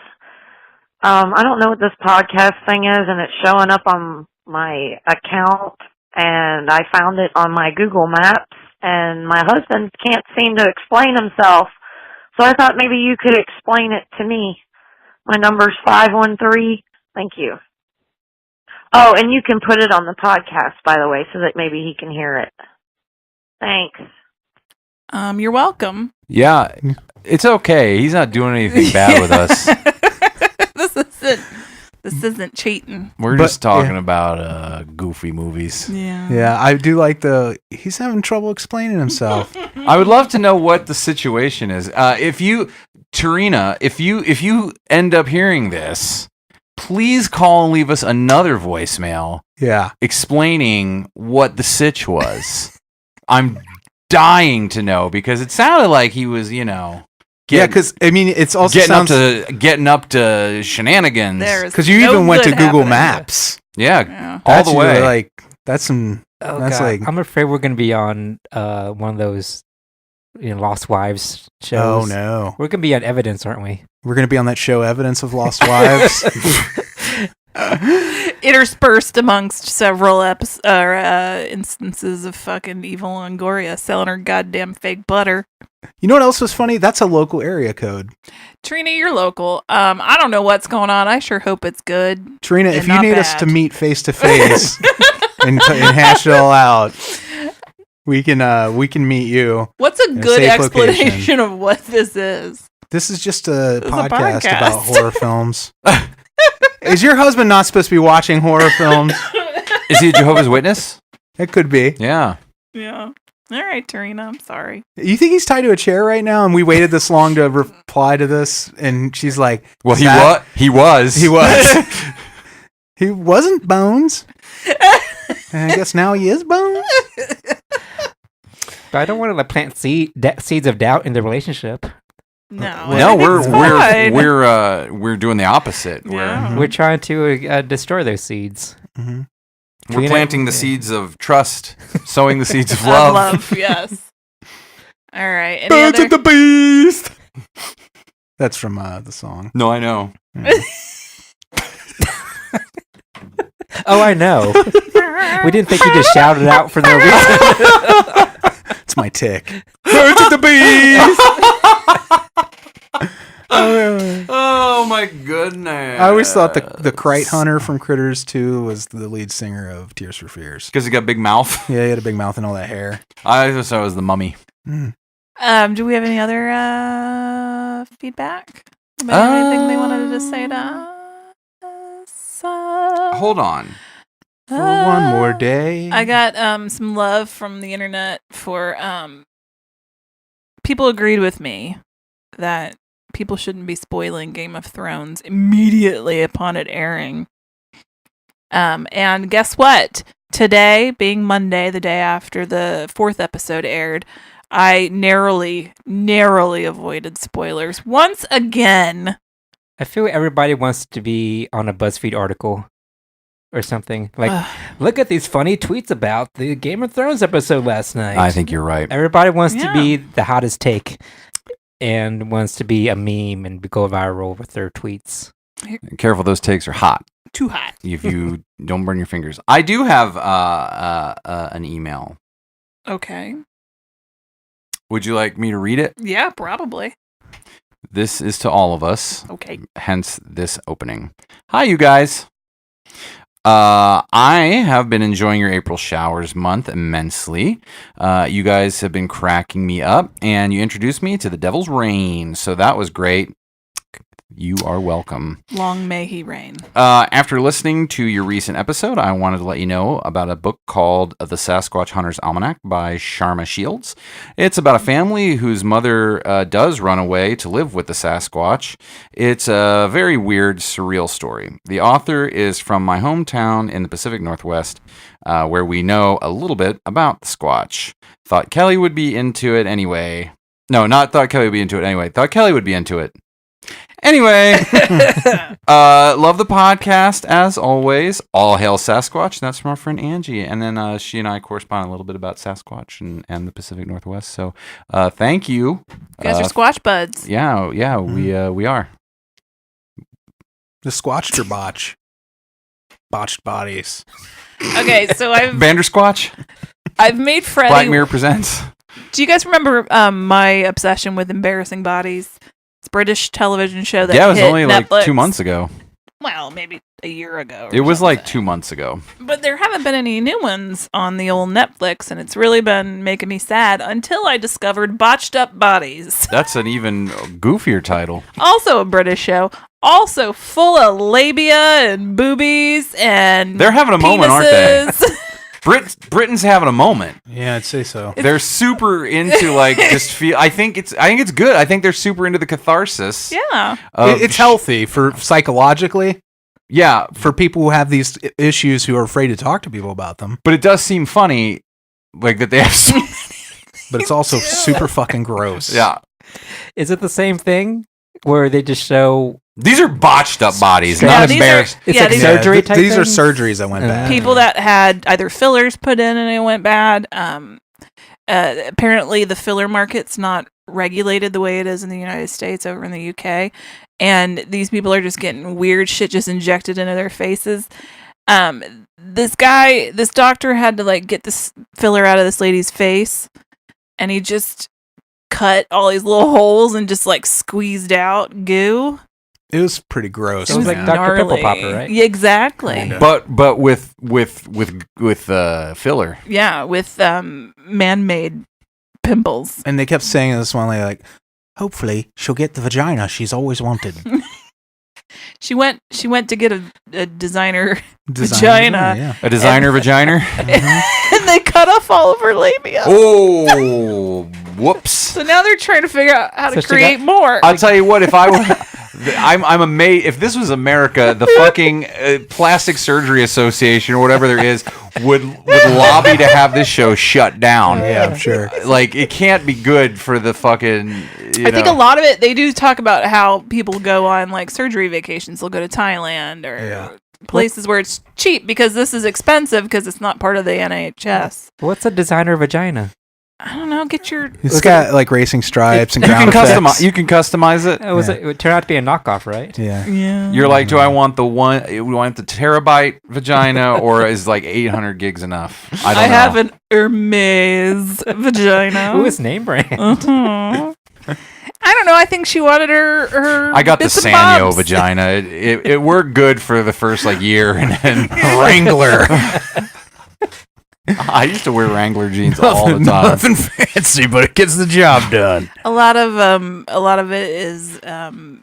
I don't know what this podcast thing is, and it's showing up on my account, and I found it on my Google Maps, and my husband can't seem to explain himself, so I thought maybe you could explain it to me. My number's 513. Thank you. Oh, and you can put it on the podcast, by the way, so that maybe he can hear it. Thanks. You're welcome. Yeah, it's okay. He's not doing anything bad with us. This isn't cheating. We're just talking about goofy movies. Yeah, I do like he's having trouble explaining himself. I would love to know what the situation is. Tarina, if you end up hearing this, please call and leave us another voicemail. Yeah. Explaining what the sitch was. I'm dying to know because it sounded like he was, because I mean, it's also getting up to shenanigans. Because you even went to Google Maps. Yeah, all the way. Like that's some Oh, That's God. like, I'm afraid we're going to be on one of those, Lost Wives shows. oh no, We're going to be on Evidence, aren't we? we're gonna be on that show, Evidence of Lost Wives. Interspersed amongst several instances of fucking evil Longoria selling her goddamn fake butter. You know what else was funny? That's a local area code. Trina, you're local. I don't know what's going on. I sure hope it's good. Trina, and if you not need us bad. to meet face to face and hash it all out, we can meet you. What's a in good safe explanation location. of what this is? This is just a It's a podcast podcast. about horror films. Is your husband not supposed to be watching horror films? Is he a Jehovah's Witness? It could be. Yeah. Yeah. All right, Tarina, I'm sorry. You think he's tied to a chair right now? And we waited this long to reply to this, and she's like, Well, "Is that-" He was. He was. He wasn't Bones. And I guess now he is Bones. But I don't want to plant seeds of doubt in the relationship. No, No, we're doing the opposite. Yeah. We're trying to destroy those seeds. Mm-hmm. We're planting the seeds of trust, sowing the seeds of Of love. love, yes. All right. Any Birds other? of the beast. That's from the song. No, I know. Oh, I know. We didn't think you just shouted out for no reason. It's my tick. Birds of the beast. Oh my goodness! I always thought the Krite Hunter from Critters 2 was the lead singer of Tears for Fears. Because he got a big mouth. Yeah, he had a big mouth and all that hair. I just thought it was the Mummy. Mm. Do we have any other feedback? About anything they wanted to say to us? Hold on. For one more day. I got some love from the internet for people agreed with me that people shouldn't be spoiling Game of Thrones immediately upon it airing. And guess what? Today, being Monday, the day after the 4th episode aired, I narrowly avoided spoilers once again. I feel everybody wants to be on a BuzzFeed article or something. Like, look at these funny tweets about the Game of Thrones episode last night. I think you're right. Everybody wants to be the hottest take and wants to be a meme and go viral with their tweets. Careful, those takes are hot. Too hot. If you don't burn your fingers. I do have an email. Okay. Would you like me to read it? Yeah, probably. This is to all of us. Okay. Hence this opening. Hi, you guys. I have been enjoying your April Showers month immensely. You guys have been cracking me up, and you introduced me to the Devil's Reign, so that was great. You are welcome. Long may he reign. After listening to your recent episode, I wanted to let you know about a book called The Sasquatch Hunter's Almanac by Sharma Shields. It's about a family whose mother does run away to live with the Sasquatch. It's a very weird, surreal story. The author is from my hometown in the Pacific Northwest, where we know a little bit about the Squatch. Thought Kelley would be into it anyway. No, not thought Kelley would be into it anyway. Thought Kelley would be into it. Anyway, love the podcast as always. All hail Sasquatch. That's from our friend Angie. And then she and I correspond a little bit about Sasquatch and the Pacific Northwest. So thank you. You guys are Squatch buds. Yeah, we are. The Squatched or Botch? Botched bodies. Okay, so Bandersquatch? I've made Freddy. Black Mirror presents. Do you guys remember my obsession with embarrassing bodies? It's a British television show that Yeah, it was hit only Netflix. like 2 months ago. Well, maybe a year ago. It was like 2 months ago. But there haven't been any new ones on the old Netflix, and it's really been making me sad until I discovered Botched Up Bodies. That's an even goofier title. Also a British show. Also full of labia and boobies and They're having a moment, aren't they? penises. Britain's having a moment. Yeah, I'd say so. They're super into like just feel. I think it's good. I think they're super into the catharsis. Yeah, It's healthy for psychologically. Yeah, for people who have these issues who are afraid to talk to people about them. But it does seem funny, like that they have. So many. But it's also super fucking gross. Yeah. Is it the same thing where they just show These are botched up bodies, Yeah, not these embarrassed. are- yeah, these are- surgery type These are things? surgeries that went bad. People that had either fillers put in and it went bad. Apparently, the filler market's not regulated the way it is in the United States over in the UK, and these people are just getting weird shit just injected into their faces. This doctor had to like get this filler out of this lady's face, and he just cut all these little holes and just like squeezed out goo. It was pretty gross. It was like Dr. Pimple gnarly. Popper, right? Yeah, exactly. But with filler. Yeah, with man-made pimples. And they kept saying this one lady, like, hopefully she'll get the vagina she's always wanted. She went to get a designer Designer, vagina. yeah. A designer vagina? And they cut off all of her labia. Oh, whoops. So now they're trying to figure out how to create more. I'll tell you what, if I were... I'm amazed. If this was America, the fucking Plastic Surgery Association or whatever there is would lobby to have this show shut down. Yeah, I'm sure. Like, it can't be good for the fucking... I think a lot of it, they do talk about how people go on like surgery vacations. They'll go to Thailand or places where it's cheap because this is expensive because it's not part of the NHS. What's a designer vagina? I don't know. Get your... It's got like racing stripes and you ground can effects. You can customize it. It would turn out to be a knockoff, right? Yeah. Yeah. You're like, do I want the terabyte vagina or is like 800 gigs enough? I don't know. have an Hermes vagina. Ooh, it's name brand. Uh-huh. I don't know. I think she wanted her I got the bits and Sanyo bobs. vagina. It worked good for the first like year and then Wrangler. I used to wear Wrangler jeans all the time. Nothing fancy, but it gets the job done. A lot of it is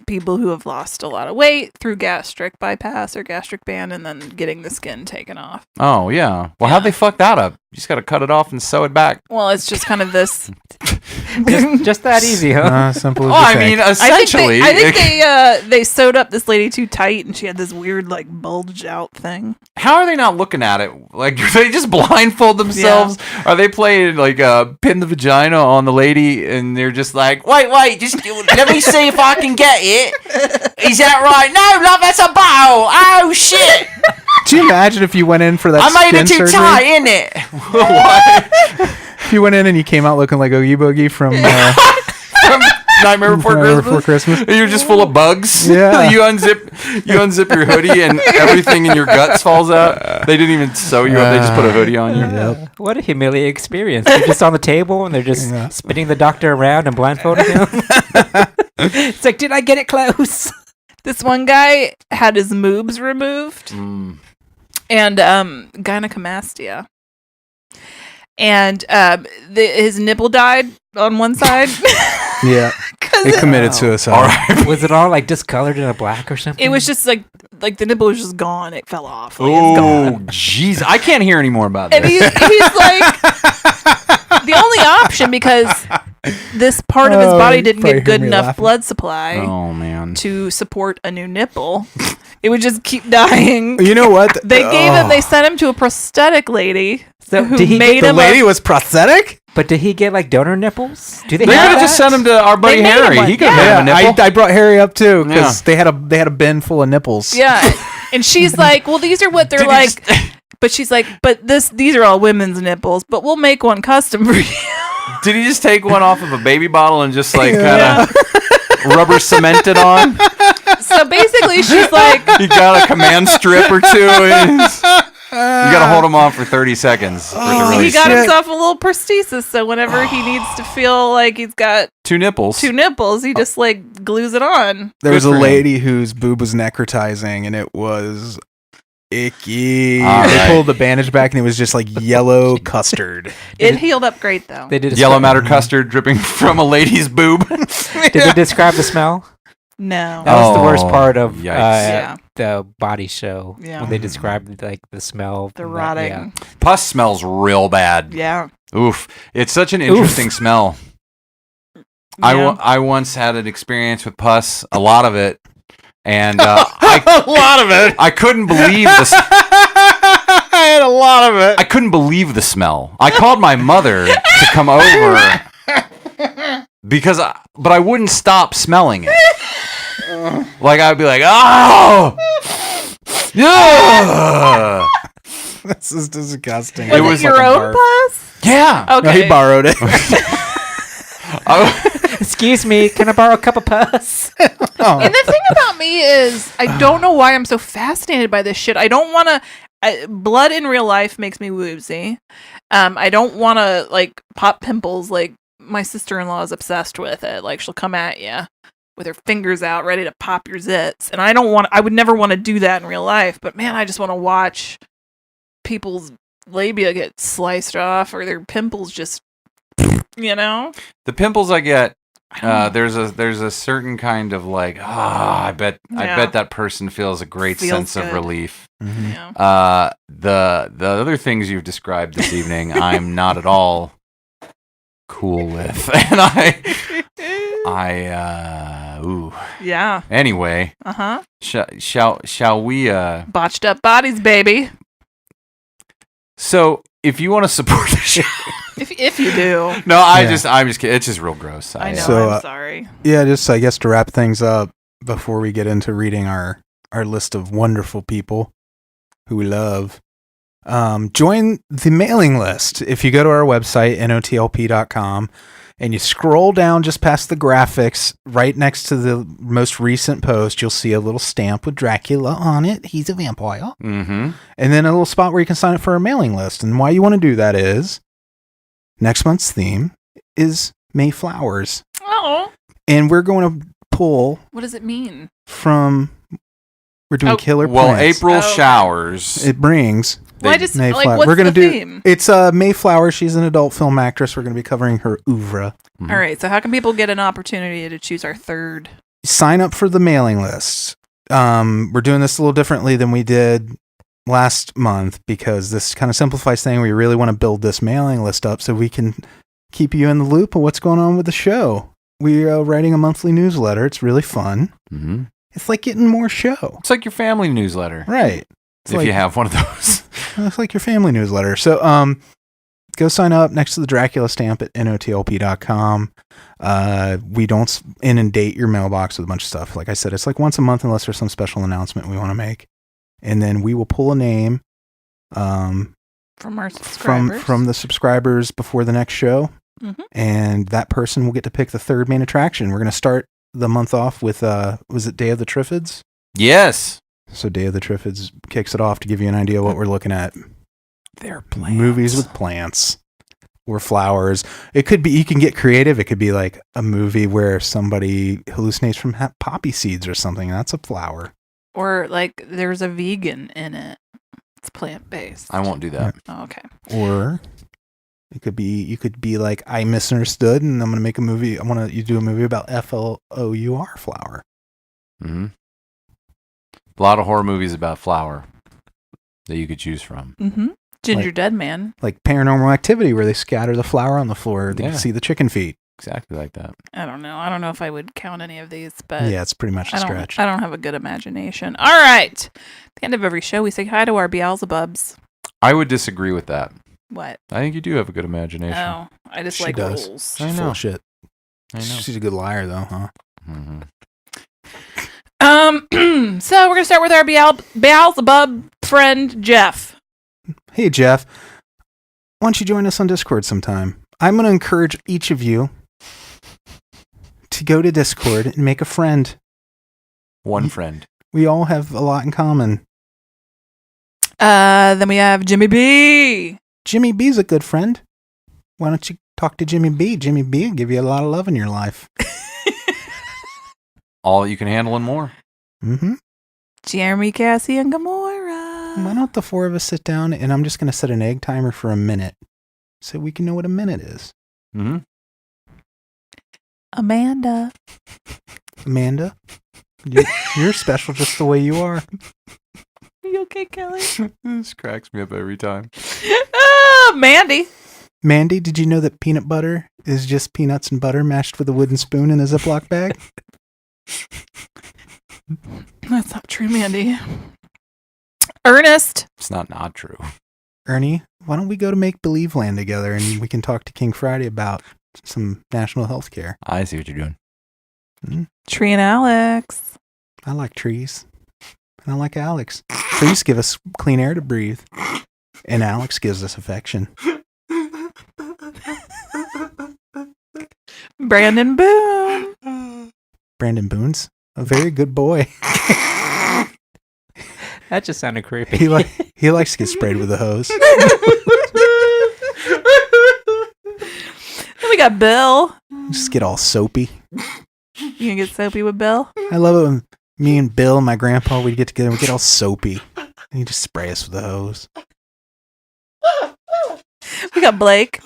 people who have lost a lot of weight through gastric bypass or gastric band, and then getting the skin taken off. Oh yeah. Well, how'd they fuck that up? You just got to cut it off and sew it back. Well, it's just kind of this. just that easy, huh? Simple as Oh, you I think. mean, essentially. I think they sewed up this lady too tight, and she had this weird like bulge out thing. How are they not looking at it? Like, do they just blindfold themselves? Are they playing like pin the vagina on the lady, and they're just like, wait, just let me see if I can get it. Is that right? No, love, that's a bottle. Oh shit! Do you imagine if you went in for that I made it skin too surgery? tight, isn't it? What? If you went in and you came out looking like Oogie Boogie from Nightmare Before Christmas. You're just full of bugs. Yeah. you unzip your hoodie and everything in your guts falls out. They didn't even sew you up. They just put a hoodie on you. Yep. What a humiliating experience. They're just on the table and they're just spinning the doctor around and blindfolding him. It's like, did I get it close? This one guy had his moobs removed and gynecomastia. And his nipple died on one side. Yeah. They committed suicide. All right. Was it all like discolored in a black or something? It was just like the nipple was just gone. It fell off. Like, it's Oh, gone. jeez. I can't hear any more about And this. he's like the only option because this part of his body didn't probably get good heard me enough laughing. blood supply Oh, man. to support a new nipple. It would just keep dying. You know what? They sent him to a prosthetic lady So who did he made The him lady was prosthetic? But did he get like donor nipples? Do they They could have have just sent him to our buddy They made him Harry. one. He could have Yeah. had a nipple. I brought Harry up too because they had a bin full of nipples. Yeah. And she's like, well, these are what they're Did he like. But she's like, but these are all women's nipples, but we'll make one custom for you. Did he just take one off of a baby bottle and just like kind of rubber cement it on? So basically, she's like, You got a command strip or two. And you got to hold him on for 30 seconds. For it to really he got shit. himself a little prosthesis. So whenever he needs to feel like he's got two nipples. he just like glues it on. There was Good a for him. lady whose boob was necrotizing and it was icky. All They right. pulled the bandage back and it was just like yellow custard. It healed up great though. They did Yellow matter custard dripping from a lady's boob. Did they describe the smell? No. That was the worst Oh, part of yikes. Yeah. the body show. Yeah. When they described like the smell. The and rotting. yeah. Pus smells real bad. Yeah. Oof. It's such an interesting smell. I once had an experience with pus, a lot of it. And a lot of it. I couldn't believe this. I had a lot of it. I couldn't believe the smell. I called my mother to come over but I wouldn't stop smelling it. Like I'd be like, oh, yeah. This is disgusting. Was it your own pus? Yeah. Okay. No, he borrowed it. Excuse me, can I borrow a cup of pus? And the thing about me is, I don't know why I'm so fascinated by this shit. I don't want to. Blood in real life makes me woozy. I don't want to like pop pimples. Like my sister-in-law is obsessed with it. Like she'll come at you with her fingers out, ready to pop your zits. And I don't want. I would never want to do that in real life. But man, I just want to watch people's labia get sliced off or their pimples just, you know. The pimples I get. There's a certain kind of like, I bet that person feels a great sense of relief. Mm-hmm. Yeah. The other things you've described this evening, I'm not at all cool with, and ooh. Yeah. Anyway. Shall we? Botched up bodies, baby. So if you want to support the show. If you do. No, I'm just kidding. It's just real gross. I know, I'm sorry. Yeah, just I guess to wrap things up before we get into reading our list of wonderful people who we love, join the mailing list. If you go to our website, notlp.com, and you scroll down just past the graphics, right next to the most recent post, you'll see a little stamp with Dracula on it. He's a vampire. Mm-hmm. And then a little spot where you can sign up for our mailing list. And why you want to do that is next month's theme is Mayflowers. Oh. And we're going to pull. What does it mean? We're doing Killer Well, Prince. April showers. It brings. Well, I just, Mayflower. like, what's we're gonna the do. theme? It's Mayflower. She's an adult film actress. We're going to be covering her oeuvre. All right. So how can people get an opportunity to choose our third? Sign up for the mailing lists. We're doing this a little differently than we did last month because this kind of simplifies things. We really want to build this mailing list up so we can keep you in the loop of what's going on with the show. We're writing a monthly newsletter. It's really fun. Mm-hmm. It's like getting more show. It's like your family newsletter. Right. If you have one of those. It's like your family newsletter. So go sign up next to the Dracula stamp at notlp.com. We don't inundate your mailbox with a bunch of stuff. Like I said, it's like once a month unless there's some special announcement we want to make. And then we will pull a name from our subscribers. From the subscribers before the next show. Mm-hmm. And that person will get to pick the third main attraction. We're going to start the month off with, was it Day of the Triffids? Yes. So Day of the Triffids kicks it off to give you an idea of what we're looking at. They're plants. Movies with plants or flowers. It could be, you can get creative. It could be like a movie where somebody hallucinates from poppy seeds or something. That's a flower. Or like there's a vegan in it. It's plant-based. I won't do that. Oh, okay. Or it could be, you could be like, I misunderstood and I'm going to make a movie. I want you to do a movie about flour flower. Mm-hmm. A lot of horror movies about flour that you could choose from. Mm-hmm. Ginger like, Dead Man. Like Paranormal Activity where they scatter the flour on the floor to see the chicken feet. Exactly like that. I don't know. I don't know if I would count any of these, but yeah, it's pretty much a stretch. I don't have a good imagination. All right. At the end of every show, we say hi to our Beelzebubs. I would disagree with that. What? I think you do have a good imagination. Oh, I just like rules. She's full of shit. I know. She's a good liar, though, huh? Mm-hmm. So we're gonna start with our Beelzebub friend Jeff. Hey Jeff, why don't you join us on Discord sometime? I'm gonna encourage each of you to go to Discord and make a friend. One friend. We all have a lot in common. Then we have Jimmy B. Jimmy B's a good friend. Why don't you talk to Jimmy B? Jimmy B will give you a lot of love in your life. All you can handle and more. Mm-hmm. Jeremy, Cassie, and Gamora. Why don't the four of us sit down and I'm just going to set an egg timer for a minute so we can know what a minute is. Mm-hmm. Amanda, you're special just the way you are. Are you okay, Kelly? This cracks me up every time. Mandy, did you know that peanut butter is just peanuts and butter mashed with a wooden spoon in a Ziploc bag? That's not true, Mandy. Ernest. It's not true. Ernie, why don't we go to Make Believe Land together and we can talk to King Friday about some national health care? I see what you're doing. Tree and Alex. I like trees. And I like Alex. Trees give us clean air to breathe. And Alex gives us affection. Brandon Boone. Brandon Boone's a very good boy. That just sounded creepy. He likes to get sprayed with a hose. Then we got Bill. Just get all soapy. You gonna get soapy with Bill? I love it when me and Bill and my grandpa, we'd get together and we'd get all soapy. And he'd just spray us with a hose. We got Blake.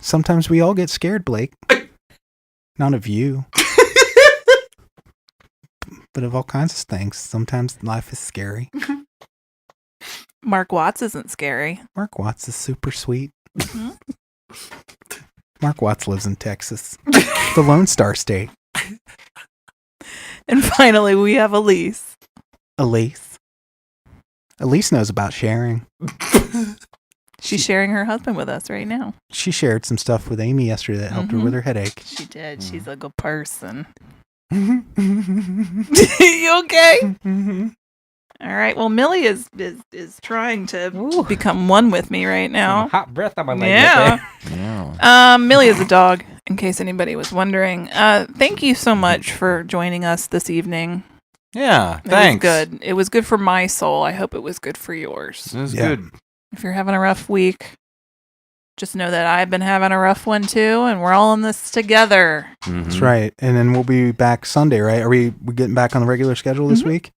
Sometimes we all get scared, Blake. Not of you. But of all kinds of things. Sometimes life is scary. Mark Watts isn't scary. Mark Watts is super sweet. Mm-hmm. Mark Watts lives in Texas. The Lone Star State. And finally, we have Alise. Alise knows about sharing. She's sharing her husband with us right now. She shared some stuff with Amy yesterday that helped her with her headache. She did. She's a good person. You okay? All right. Well, Millie is trying to become one with me right now. Hot breath on my leg. Yeah. Millie is a dog, in case anybody was wondering. Thank you so much for joining us this evening. Yeah, thanks. It was good. It was good for my soul. I hope it was good for yours. It was good. If you're having a rough week, just know that I've been having a rough one too, and we're all in this together. Mm-hmm. That's right. And then we'll be back Sunday, right? Are we getting back on the regular schedule this week?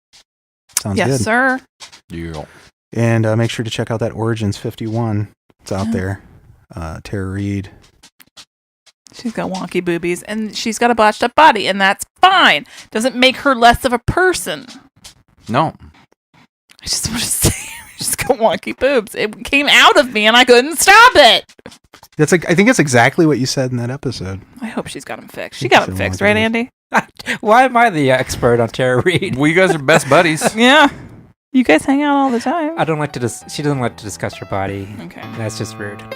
Sounds good. Yes, sir. Yeah. And make sure to check out that Origins 51. It's out there. Tara Reid. She's got wonky boobies, and she's got a botched up body, and that's fine. Doesn't make her less of a person. No. I just want to say, she's got wonky boobs. It came out of me, and I couldn't stop it. That's like, I think that's exactly what you said in that episode. I hope she's got them fixed. She got them fixed, right, Andy? Why am I the expert on Tara Reid? Well, you guys are best buddies. Yeah. You guys hang out all the time. I don't like to. She doesn't like to discuss her body. Okay. That's just rude. All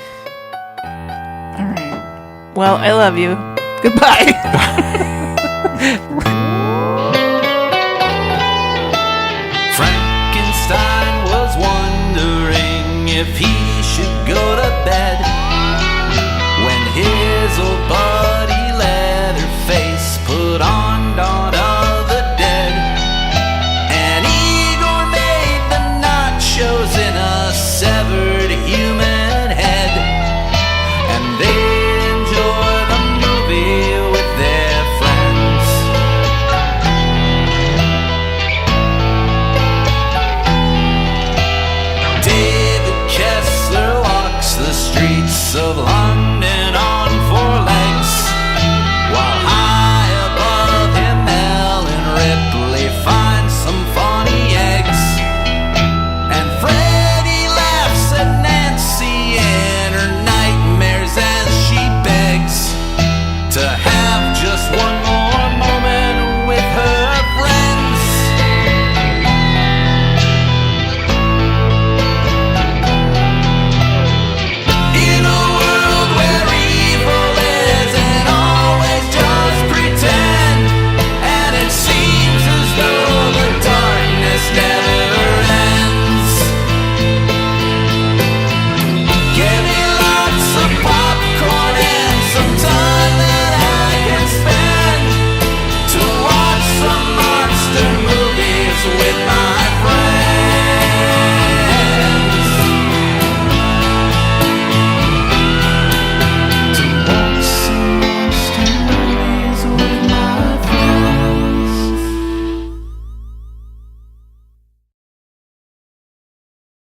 right. Well, I love you. Goodbye. Frankenstein was wondering if he should go to